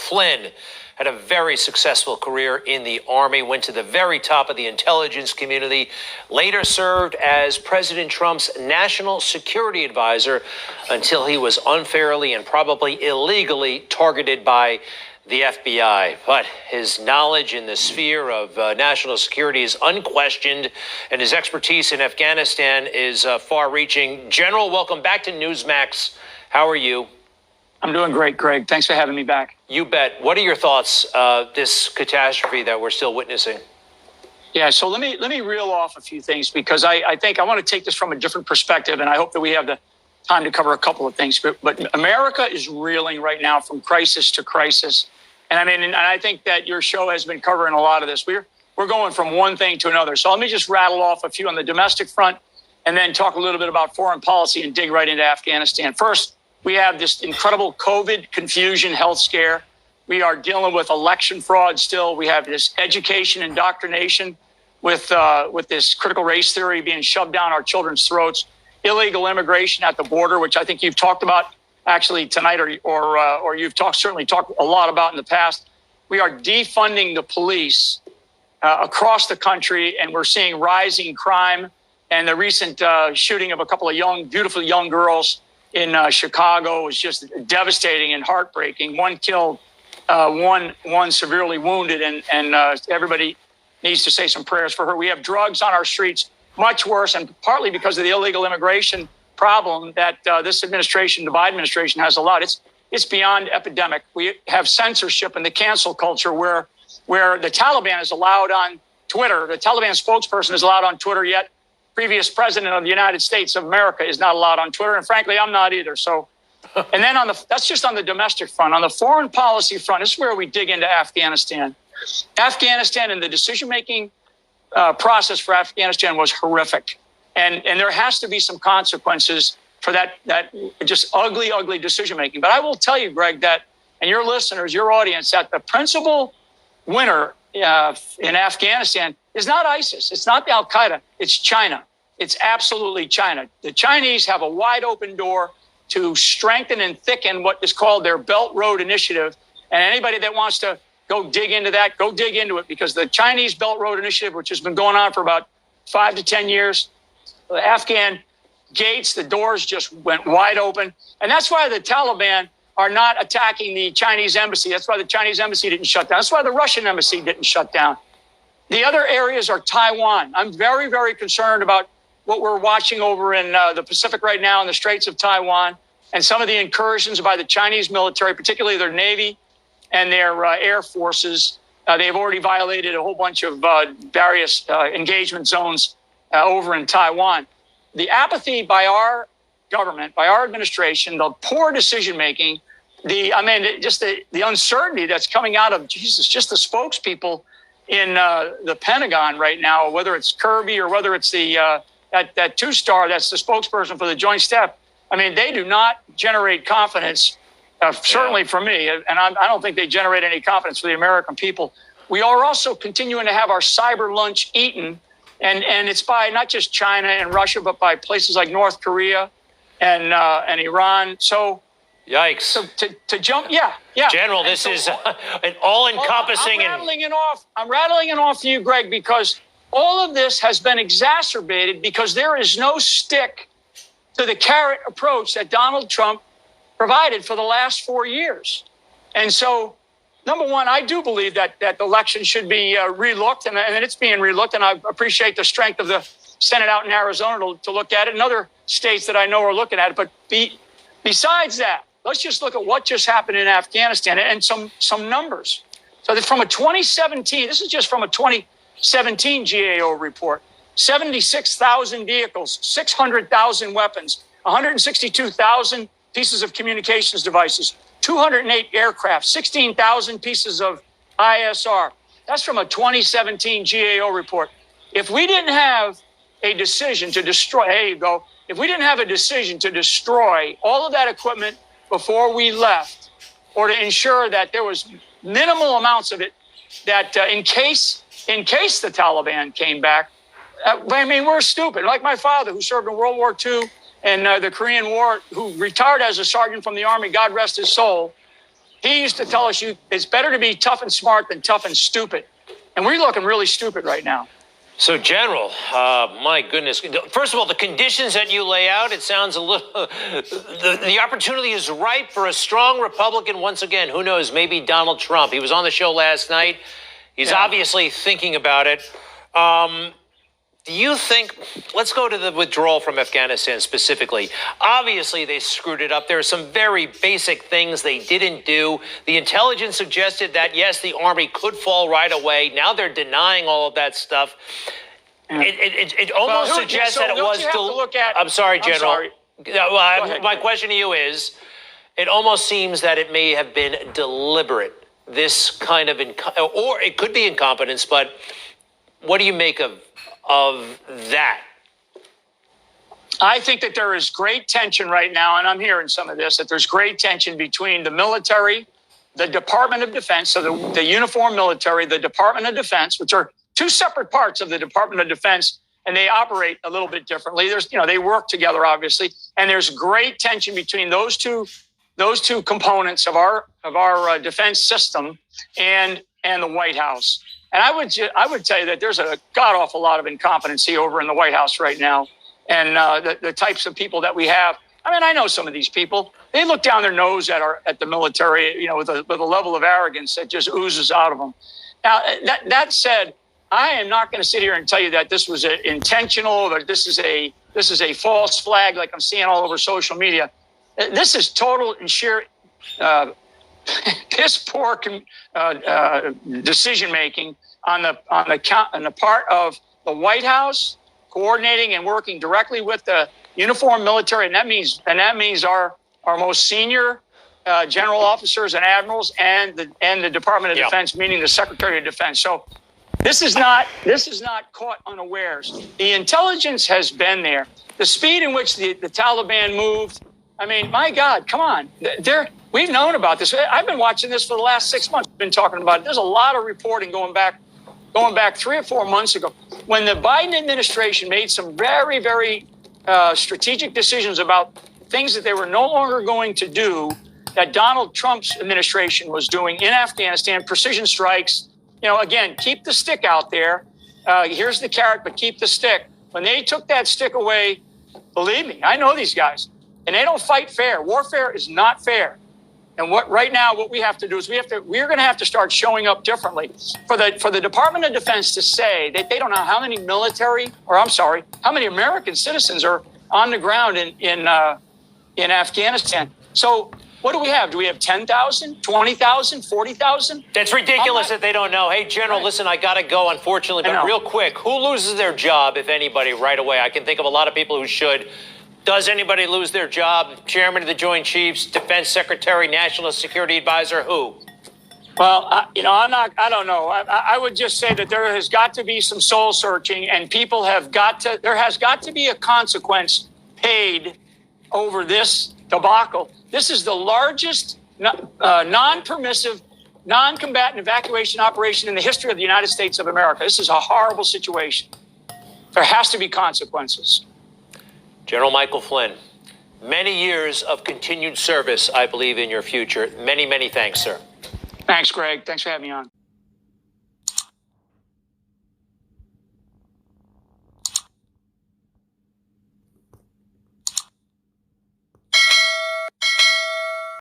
Flynn had a very successful career in the Army, went to the very top of the intelligence community, later served as President Trump's national security advisor until he was unfairly and probably illegally targeted by the FBI. But his knowledge in the sphere of national security is unquestioned, and his expertise in Afghanistan is far-reaching. General, welcome back to Newsmax. How are you? I'm doing great, Greg. Thanks for having me back. You bet. What are your thoughts this catastrophe that we're still witnessing? Yeah, so let me reel off a few things, because I think I want to take this from a different perspective, and I hope that we have the time to cover a couple of things. But America is reeling right now from crisis to crisis. And I think that your show has been covering a lot of this. We're going from one thing to another. So let me just rattle off a few on the domestic front and then talk a little bit about foreign policy and dig right into Afghanistan. First, we have this incredible COVID confusion health scare. We are dealing with election fraud still. We have this education indoctrination with this critical race theory being shoved down our children's throats. Illegal immigration at the border, which I think you've talked about actually tonight, or you've certainly talked a lot about in the past. We are defunding the police across the country, and we're seeing rising crime. And the recent shooting of a couple of beautiful young girls in Chicago was just devastating and heartbreaking. One killed, one severely wounded, and everybody needs to say some prayers for her. We have drugs on our streets, much worse, and partly because of the illegal immigration problem that this administration, the Biden administration, has allowed. It's beyond epidemic. We have censorship and the cancel culture where the Taliban is allowed on Twitter. The Taliban spokesperson is allowed on Twitter, yet previous president of the United States of America is not allowed on Twitter. And frankly, I'm not either. So, and then that's just on the domestic front. On the foreign policy front, this is where we dig into Afghanistan. Afghanistan and the decision-making process for Afghanistan was horrific. And there has to be some consequences for that just ugly decision-making. But I will tell you, Greg, that, and your listeners, your audience, that the principal winner in Afghanistan is not ISIS. It's not Al-Qaeda. It's China. It's absolutely China. The Chinese have a wide open door to strengthen and thicken what is called their Belt Road Initiative. And anybody that wants to go dig into that, go dig into it, because the Chinese Belt Road Initiative, which has been going on for about 5 to 10 years, the Afghan gates, the doors just went wide open. And that's why the Taliban are not attacking the Chinese embassy. That's why the Chinese embassy didn't shut down. That's why the Russian embassy didn't shut down. The other areas are Taiwan. I'm very, very concerned about what we're watching over in the Pacific right now in the Straits of Taiwan, and some of the incursions by the Chinese military, particularly their Navy and their Air Forces. They've already violated a whole bunch of various engagement zones over in Taiwan. The apathy by our government, by our administration, the poor decision-making, the uncertainty that's coming out of, just the spokespeople in the Pentagon right now, whether it's Kirby or whether it's that two-star that's the spokesperson for the Joint Staff. I mean, they do not generate confidence, certainly for me, and I don't think they generate any confidence for the American people. We are also continuing to have our cyber lunch eaten, and it's by not just China and Russia, but by places like North Korea and Iran. So, yikes! So to jump, yeah. General, this is an all-encompassing. I'm rattling it off to you, Greg, because all of this has been exacerbated because there is no stick to the carrot approach that Donald Trump provided for the last 4 years. And so, number one, I do believe that the election should be relooked, and it's being relooked, and I appreciate the strength of the Senate out in Arizona to look at it, and other states that I know are looking at it. But besides that, let's just look at what just happened in Afghanistan and some numbers. So that from a 2017, this is just from a 2017 GAO report, 76,000 vehicles, 600,000 weapons, 162,000 pieces of communications devices, 208 aircraft, 16,000 pieces of ISR. That's from a 2017 GAO report. If we didn't have a decision to destroy, there you go. If we didn't have a decision to destroy all of that equipment before we left, or to ensure that there was minimal amounts of it, that in case the Taliban came back, I mean, we're stupid. Like my father, who served in World War II and the Korean War, who retired as a sergeant from the Army, God rest his soul. He used to tell us it's better to be tough and smart than tough and stupid. And we're looking really stupid right now. So, General, my goodness. First of all, the conditions that you lay out, it sounds a little. The opportunity is ripe for a strong Republican once again. Who knows? Maybe Donald Trump. He was on the show last night. He's obviously thinking about it. Do you think, let's go to the withdrawal from Afghanistan specifically. Obviously, they screwed it up. There are some very basic things they didn't do. The intelligence suggested that, yes, the Army could fall right away. Now they're denying all of that stuff. It almost suggests that it was... I'm sorry, General. I'm sorry. My question to you is, it almost seems that it may have been deliberate, this kind of, or it could be incompetence, but what do you make of that? I think that there is great tension right now, and I'm hearing some of this, that there's great tension between the military, the Department of Defense, so the uniformed military, the Department of Defense, which are two separate parts of the Department of Defense, and they operate a little bit differently. They work together, obviously, and there's great tension between those two components of our defense system and the White House. And I would tell you that there's a god-awful lot of incompetency over in the White House right now. And the types of people that we have. I mean, I know some of these people. They look down their nose at the military, with a level of arrogance that just oozes out of them. Now, that said, I am not going to sit here and tell you that this was intentional, or this is a false flag like I'm seeing all over social media. This is total and sheer piss poor decision making on the part of the White House, coordinating and working directly with the uniformed military, and that means our most senior general officers and admirals, and the Department of Defense, meaning the Secretary of Defense. So this is not caught unawares. The intelligence has been there. The speed in which the Taliban moved. I mean, my God, come on. We've known about this. I've been watching this for the last 6 months. I've been talking about it. There's a lot of reporting going back 3 or 4 months ago, when the Biden administration made some very, very strategic decisions about things that they were no longer going to do, that Donald Trump's administration was doing in Afghanistan, precision strikes. Again, keep the stick out there. Here's the carrot, but keep the stick. When they took that stick away, believe me, I know these guys. And they don't fight fair. Warfare is not fair. And what we have to do is we're going to have to start showing up differently. For the Department of Defense to say that they don't know how many how many American citizens are on the ground in Afghanistan. So what do we have? Do we have 10,000, 20,000, 40,000? That's ridiculous that they don't know. Hey, General, listen, I got to go, unfortunately, but real quick, who loses their job, if anybody, right away? I can think of a lot of people who should. Does anybody lose their job? Chairman of the Joint Chiefs, Defense Secretary, National Security Advisor, who? Well, I don't know. I would just say that there has got to be some soul searching, and there has got to be a consequence paid over this debacle. This is the largest non-permissive, non-combatant evacuation operation in the history of the United States of America. This is a horrible situation. There has to be consequences. General Michael Flynn, many years of continued service, I believe, in your future. Many, many thanks, sir. Thanks, Greg. Thanks for having me on.